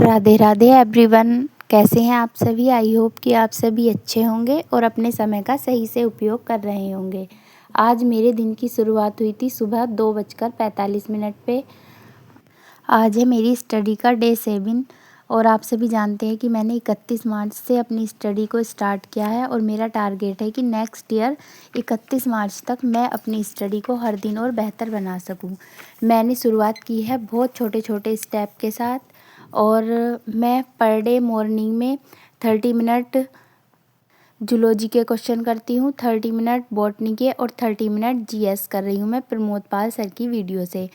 Radhe Radhe everyone. कैसे हैं आप सभी। आई होप कि आप सभी अच्छे होंगे और अपने समय का सही से उपयोग कर रहे होंगे। आज मेरे दिन की शुरुआत हुई थी सुबह 2:45 पे। आज है मेरी स्टडी का डे 7 और आप सभी जानते हैं कि मैंने 31 मार्च से अपनी स्टडी को स्टार्ट किया है और मेरा टारगेट है कि नेक्स्ट ईयर 31 मार्च तक मैं अपनी स्टडी को हर दिन और बेहतर बना सकूं। मैंने शुरुआत की है बहुत छोटे छोटे स्टेप के साथ और मैं पर डे मॉर्निंग में 30 मिनट जूलॉजी के क्वेश्चन करती हूँ, 30 मिनट बॉटनी के और 30 मिनट जीएस कर रही हूँ मैं प्रमोद पाल सर की वीडियो से।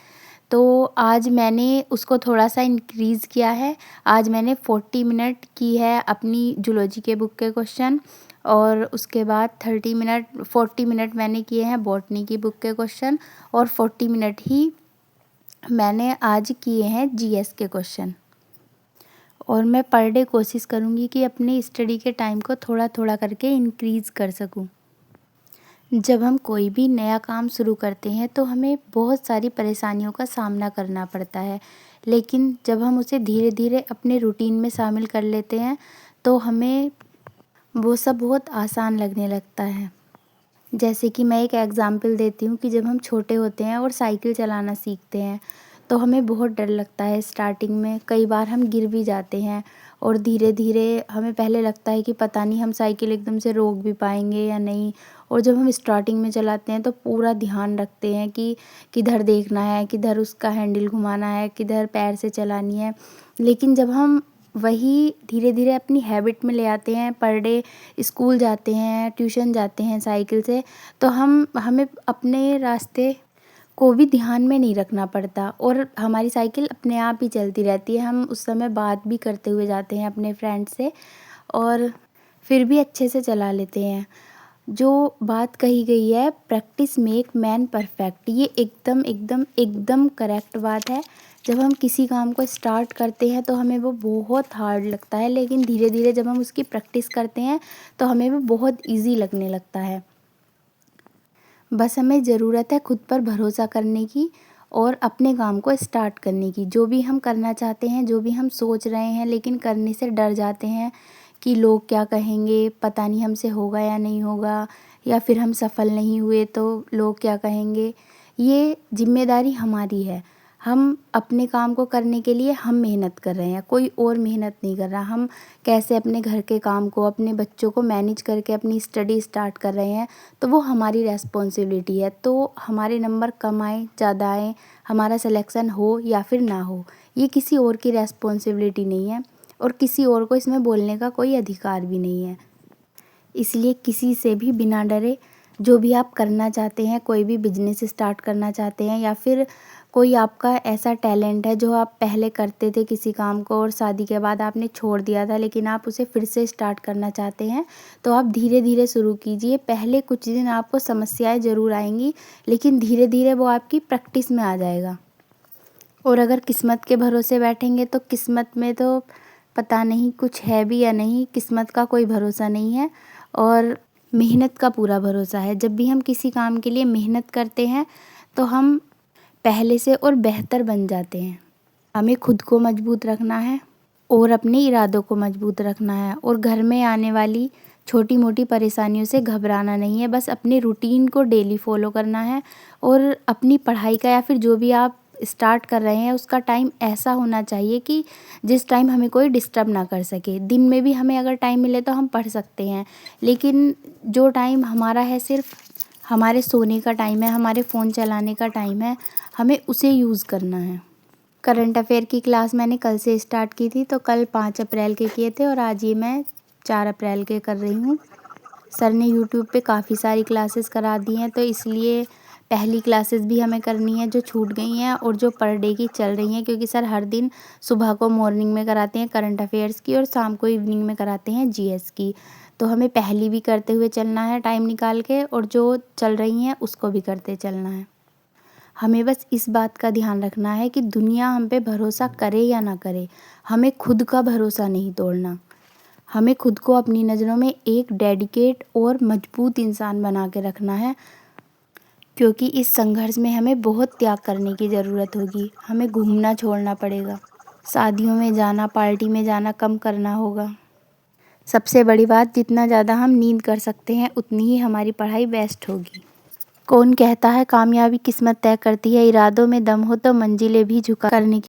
तो आज मैंने उसको थोड़ा सा इंक्रीज़ किया है। आज मैंने 40 मिनट की है अपनी जूलॉजी के बुक के क्वेश्चन और उसके बाद 40 मिनट मैंने किए हैं बॉटनी की बुक के क्वेश्चन और 40 मिनट ही मैंने आज किए हैं जीएस के क्वेश्चन। और मैं पर डे कोशिश करूँगी कि अपनी स्टडी के टाइम को थोड़ा थोड़ा करके इंक्रीज़ कर सकूँ। जब हम कोई भी नया काम शुरू करते हैं तो हमें बहुत सारी परेशानियों का सामना करना पड़ता है, लेकिन जब हम उसे धीरे धीरे अपने रूटीन में शामिल कर लेते हैं तो हमें वो सब बहुत आसान लगने लगता है। जैसे कि मैं एक एग्ज़ाम्पल देती हूँ कि जब हम छोटे होते हैं और साइकिल चलाना सीखते हैं तो हमें बहुत डर लगता है स्टार्टिंग में। कई बार हम गिर भी जाते हैं और धीरे धीरे हमें पहले लगता है कि पता नहीं हम साइकिल एकदम से रोक भी पाएंगे या नहीं। और जब हम स्टार्टिंग में चलाते हैं तो पूरा ध्यान रखते हैं कि किधर देखना है, किधर उसका हैंडल घुमाना है, किधर पैर से चलानी है। लेकिन जब हम वही धीरे धीरे अपनी हैबिट में ले आते हैं, पर डे स्कूल जाते हैं, ट्यूशन जाते हैं साइकिल से, तो हमें अपने रास्ते को भी ध्यान में नहीं रखना पड़ता और हमारी साइकिल अपने आप ही चलती रहती है। हम उस समय बात भी करते हुए जाते हैं अपने फ्रेंड से और फिर भी अच्छे से चला लेते हैं। जो बात कही गई है प्रैक्टिस मेक मैन परफेक्ट, ये एकदम एकदम एकदम करेक्ट बात है। जब हम किसी काम को स्टार्ट करते हैं तो हमें वो बहुत हार्ड लगता है, लेकिन धीरे धीरे जब हम उसकी प्रैक्टिस करते हैं तो हमें वो बहुत इजी लगने लगता है। बस हमें ज़रूरत है खुद पर भरोसा करने की और अपने काम को स्टार्ट करने की। जो भी हम करना चाहते हैं, जो भी हम सोच रहे हैं लेकिन करने से डर जाते हैं कि लोग क्या कहेंगे, पता नहीं हमसे होगा या नहीं होगा, या फिर हम सफल नहीं हुए तो लोग क्या कहेंगे। ये जिम्मेदारी हमारी है। हम अपने काम को करने के लिए हम मेहनत कर रहे हैं, कोई और मेहनत नहीं कर रहा। हम कैसे अपने घर के काम को, अपने बच्चों को मैनेज करके अपनी स्टडी स्टार्ट कर रहे हैं, तो वो हमारी रेस्पॉन्सिबिलिटी है। तो हमारे नंबर कम आए ज़्यादा आए, हमारा सिलेक्शन हो या फिर ना हो, ये किसी और की रेस्पॉन्सिबिलिटी नहीं है और किसी और को इसमें बोलने का कोई अधिकार भी नहीं है। इसलिए किसी से भी बिना डरे जो भी आप करना चाहते हैं, कोई भी बिजनेस स्टार्ट करना चाहते हैं या फिर कोई आपका ऐसा टैलेंट है जो आप पहले करते थे किसी काम को और शादी के बाद आपने छोड़ दिया था, लेकिन आप उसे फिर से स्टार्ट करना चाहते हैं, तो आप धीरे धीरे शुरू कीजिए। पहले कुछ दिन आपको समस्याएं ज़रूर आएंगी, लेकिन धीरे धीरे वो आपकी प्रैक्टिस में आ जाएगा। और अगर किस्मत के भरोसे बैठेंगे तो किस्मत में तो पता नहीं कुछ है भी या नहीं। किस्मत का कोई भरोसा नहीं है और मेहनत का पूरा भरोसा है। जब भी हम किसी काम के लिए मेहनत करते हैं तो हम पहले से और बेहतर बन जाते हैं। हमें खुद को मजबूत रखना है और अपने इरादों को मजबूत रखना है और घर में आने वाली छोटी मोटी परेशानियों से घबराना नहीं है। बस अपने रूटीन को डेली फॉलो करना है और अपनी पढ़ाई का या फिर जो भी आप स्टार्ट कर रहे हैं उसका टाइम ऐसा होना चाहिए कि जिस टाइम हमें कोई डिस्टर्ब ना कर सके। दिन में भी हमें अगर टाइम मिले तो हम पढ़ सकते हैं, लेकिन जो टाइम हमारा है सिर्फ हमारे सोने का टाइम है, हमारे फ़ोन चलाने का टाइम है, हमें उसे यूज़ करना है। करंट अफेयर की क्लास मैंने कल से स्टार्ट की थी, तो कल 5 अप्रैल के किए थे और आज ये मैं 4 अप्रैल के कर रही हूँ। सर ने यूट्यूब पे काफ़ी सारी क्लासेस करा दी हैं, तो इसलिए पहली क्लासेस भी हमें करनी है जो छूट गई हैं और जो पर डे की चल रही हैं, क्योंकि सर हर दिन सुबह को मॉर्निंग में कराते हैं करंट अफेयर्स की और शाम को इवनिंग में कराते हैं जीएस की। तो हमें पहली भी करते हुए चलना है टाइम निकाल के और जो चल रही हैं उसको भी करते चलना है। हमें बस इस बात का ध्यान रखना है कि दुनिया हम पे भरोसा करे या ना करे, हमें खुद का भरोसा नहीं तोड़ना। हमें खुद को अपनी नज़रों में एक डेडिकेट और मजबूत इंसान बना के रखना है, क्योंकि इस संघर्ष में हमें बहुत त्याग करने की ज़रूरत होगी। हमें घूमना छोड़ना पड़ेगा, शादियों में जाना, पार्टी में जाना कम करना होगा। सबसे बड़ी बात, जितना ज़्यादा हम नींद कर सकते हैं उतनी ही हमारी पढ़ाई बेस्ट होगी। कौन कहता है कामयाबी किस्मत तय करती है, इरादों में दम हो तो मंजिलें भी झुका करने की